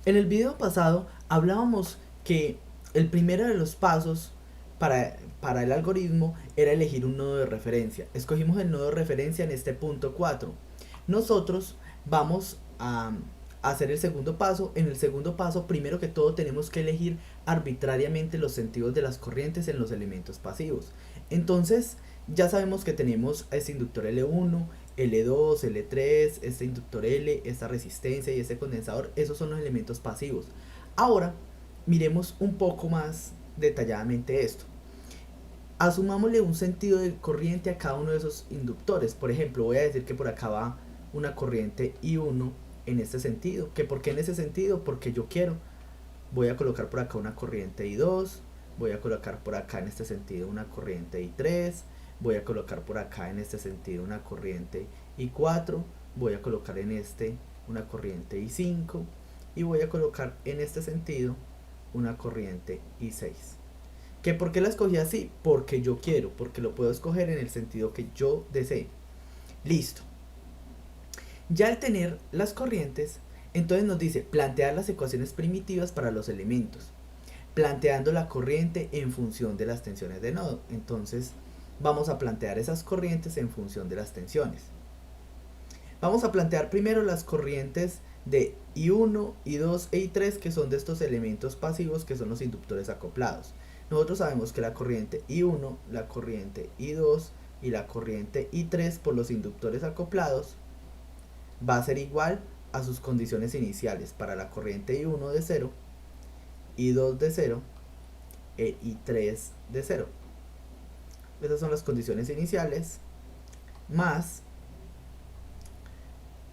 En el video pasado hablábamos que el primero de los pasos para el algoritmo era elegir un nodo de referencia. Escogimos el nodo de referencia en este punto 4. Nosotros vamos a hacer el segundo paso. En el segundo paso, primero que todo, tenemos que elegir arbitrariamente los sentidos de las corrientes en los elementos pasivos. Entonces, ya sabemos que tenemos este inductor L1, L2, L3, este inductor L, esta resistencia y este condensador. Esos son los elementos pasivos. Ahora, miremos un poco más detalladamente esto. Asumámosle un sentido de corriente a cada uno de esos inductores. Por ejemplo, voy a decir que por acá va una corriente I1 en este sentido. ¿Que por qué en ese sentido? Porque yo quiero. Voy a colocar por acá una corriente I2. Voy a colocar por acá en este sentido una corriente I3. Voy a colocar por acá en este sentido una corriente I4. Voy a colocar en este una corriente I5. Y voy a colocar en este sentido una corriente I6. ¿Que por qué la escogí así? Porque yo quiero, porque lo puedo escoger en el sentido que yo desee. Listo. Ya al tener las corrientes, entonces nos dice plantear las ecuaciones primitivas para los elementos, planteando la corriente en función de las tensiones de nodo. Entonces vamos a plantear esas corrientes en función de las tensiones. Vamos a plantear primero las corrientes de I1, I2 e I3, que son de estos elementos pasivos que son los inductores acoplados. Nosotros sabemos que la corriente I1, la corriente I2 y la corriente I3 por los inductores acoplados va a ser igual a sus condiciones iniciales para la corriente I1 de 0, I2 de 0 e I3 de 0. Esas son las condiciones iniciales más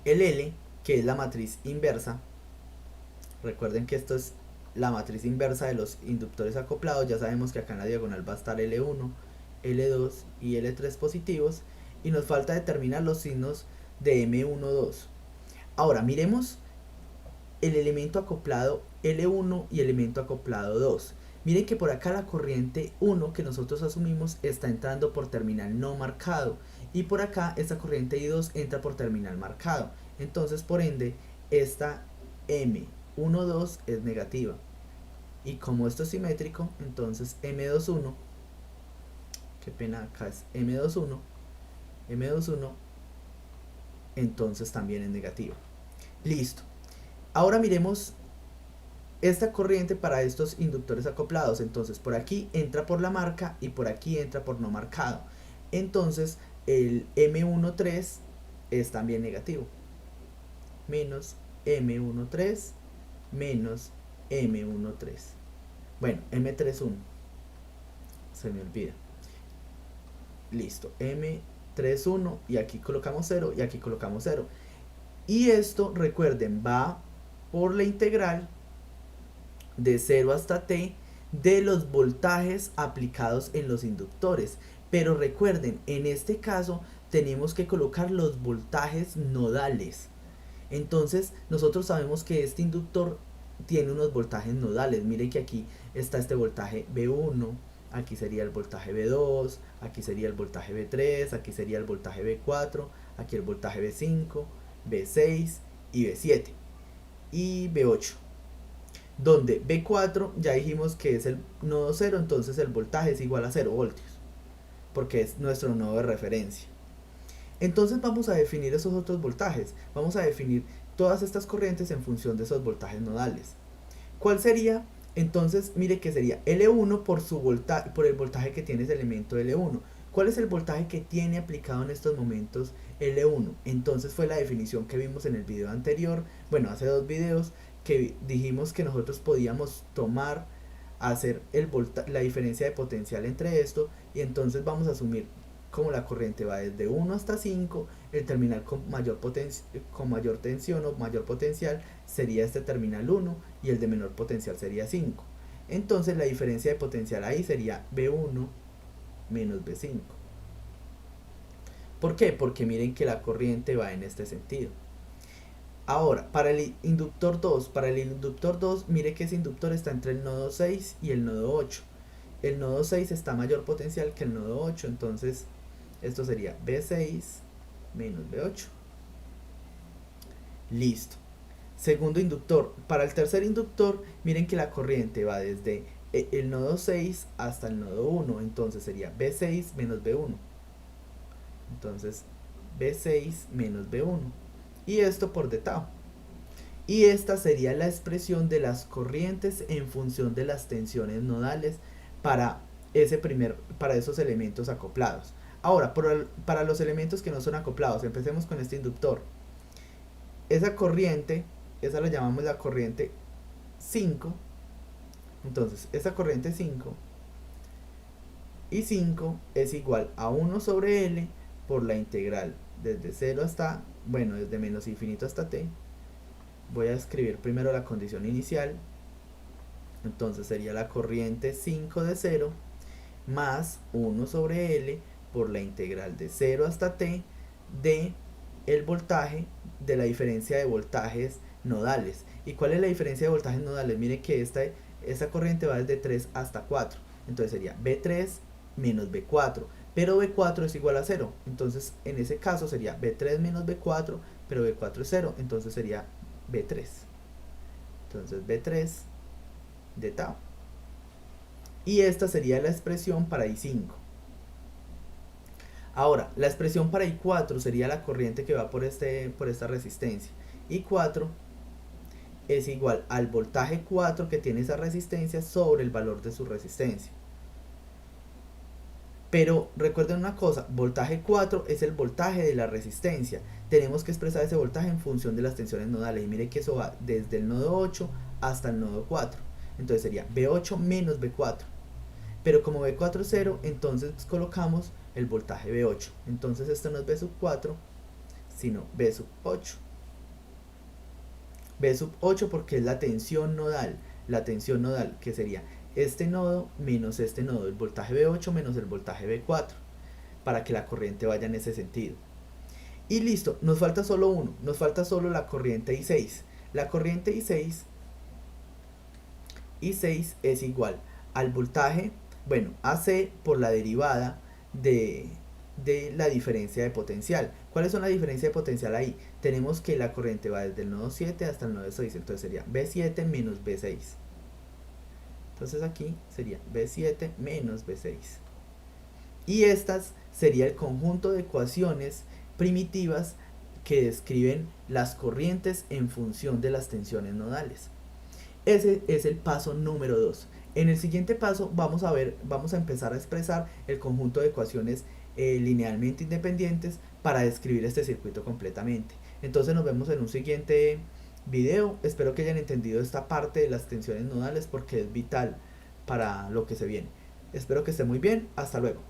el L, que es la matriz inversa. Recuerden que esto es la matriz inversa de los inductores acoplados. Ya sabemos que acá en la diagonal va a estar L1, L2 y L3 positivos. Y nos falta determinar los signos de M12. Ahora miremos el elemento acoplado L1 y elemento acoplado 2. Miren que por acá la corriente 1 que nosotros asumimos está entrando por terminal no marcado. Y por acá esta corriente I2 entra por terminal marcado. Entonces por ende esta M12 es negativa. Y como esto es simétrico, entonces M21, qué pena, acá es M21, entonces también es negativa. Listo. Ahora miremos esta corriente para estos inductores acoplados. Entonces por aquí entra por la marca y por aquí entra por no marcado. Entonces el M13 es también negativo. Menos M13 menos M13. Bueno, M31. Se me olvida. Listo. M31 y aquí colocamos 0 y aquí colocamos 0. Y esto, recuerden, va por la integral de 0 hasta t de los voltajes aplicados en los inductores. Pero recuerden, en este caso tenemos que colocar los voltajes nodales. Entonces nosotros sabemos que este inductor tiene unos voltajes nodales. Miren que aquí está este voltaje B1, aquí sería el voltaje B2, aquí sería el voltaje B3, aquí sería el voltaje B4, aquí el voltaje B5, B6 y B7 y B8. Donde B4 ya dijimos que es el nodo 0, entonces el voltaje es igual a 0 voltios, porque es nuestro nodo de referencia. Entonces vamos a definir esos otros voltajes, vamos a definir todas estas corrientes en función de esos voltajes nodales. ¿Cuál sería? Entonces mire que sería L1 por el voltaje que tiene ese elemento L1. ¿Cuál es el voltaje que tiene aplicado en estos momentos L1? Entonces fue la definición que vimos en el video anterior, bueno, hace dos videos, que dijimos que nosotros podíamos tomar, hacer la diferencia de potencial entre esto, y entonces vamos a asumir como la corriente va desde 1 hasta 5, el terminal con mayor tensión o mayor potencial sería este terminal 1 y el de menor potencial sería 5. Entonces la diferencia de potencial ahí sería B1 menos B5. ¿Por qué? Porque miren que la corriente va en este sentido. Ahora, para el inductor 2, mire que ese inductor está entre el nodo 6 y el nodo 8. El nodo 6 está a mayor potencial que el nodo 8, entonces esto sería B6 menos B8. Listo. Segundo inductor. Para el tercer inductor, miren que la corriente va desde el nodo 6 hasta el nodo 1. Entonces sería B6 menos B1. Entonces B6 menos B1. Y esto por de tau. Y esta sería la expresión de las corrientes en función de las tensiones nodales para esos elementos acoplados. Ahora, para los elementos que no son acoplados, empecemos con este inductor. Esa corriente, esa la llamamos la corriente 5. Entonces, esa corriente 5 y 5 es igual a 1 sobre L por la integral desde 0 hasta, bueno, desde menos infinito hasta t. Voy a escribir primero la condición inicial. Entonces sería la corriente 5 de 0 más 1 sobre L por la integral de 0 hasta t de el voltaje, de la diferencia de voltajes nodales. ¿Y cuál es la diferencia de voltajes nodales? Mire que esta corriente va desde 3 hasta 4. Entonces sería B3 menos B4. Pero B4 es igual a 0. Entonces en ese caso sería B3 menos B4, pero B4 es 0. Entonces sería B3. Entonces B3 de tau. Y esta sería la expresión para I5. Ahora, la expresión para I4 sería la corriente que va por esta resistencia. I4 es igual al voltaje 4 que tiene esa resistencia sobre el valor de su resistencia. Pero recuerden una cosa, voltaje 4 es el voltaje de la resistencia. Tenemos que expresar ese voltaje en función de las tensiones nodales. Y mire que eso va desde el nodo 8 hasta el nodo 4. Entonces sería B8 menos B4. Pero como B4 es 0, entonces colocamos el voltaje B8. Entonces esto no es B sub 4, sino B sub 8. B sub 8 porque es la tensión nodal. La tensión nodal que sería este nodo menos este nodo, el voltaje B8 menos el voltaje B4, para que la corriente vaya en ese sentido. Y listo, nos falta solo uno, nos falta solo la corriente I6. La corriente I6 es igual al voltaje, bueno, AC por la derivada de la diferencia de potencial. ¿Cuáles son la diferencia de potencial ahí? Tenemos que la corriente va desde el nodo 7 hasta el nodo 6, entonces sería B7 menos B6. Entonces aquí sería B7 menos B6. Y estas sería el conjunto de ecuaciones primitivas que describen las corrientes en función de las tensiones nodales. Ese es el paso número 2. En el siguiente paso vamos a empezar a expresar el conjunto de ecuaciones linealmente independientes para describir este circuito completamente. Entonces nos vemos en un siguiente video. Espero que hayan entendido esta parte de las tensiones nodales porque es vital para lo que se viene. Espero que esté muy bien. Hasta luego.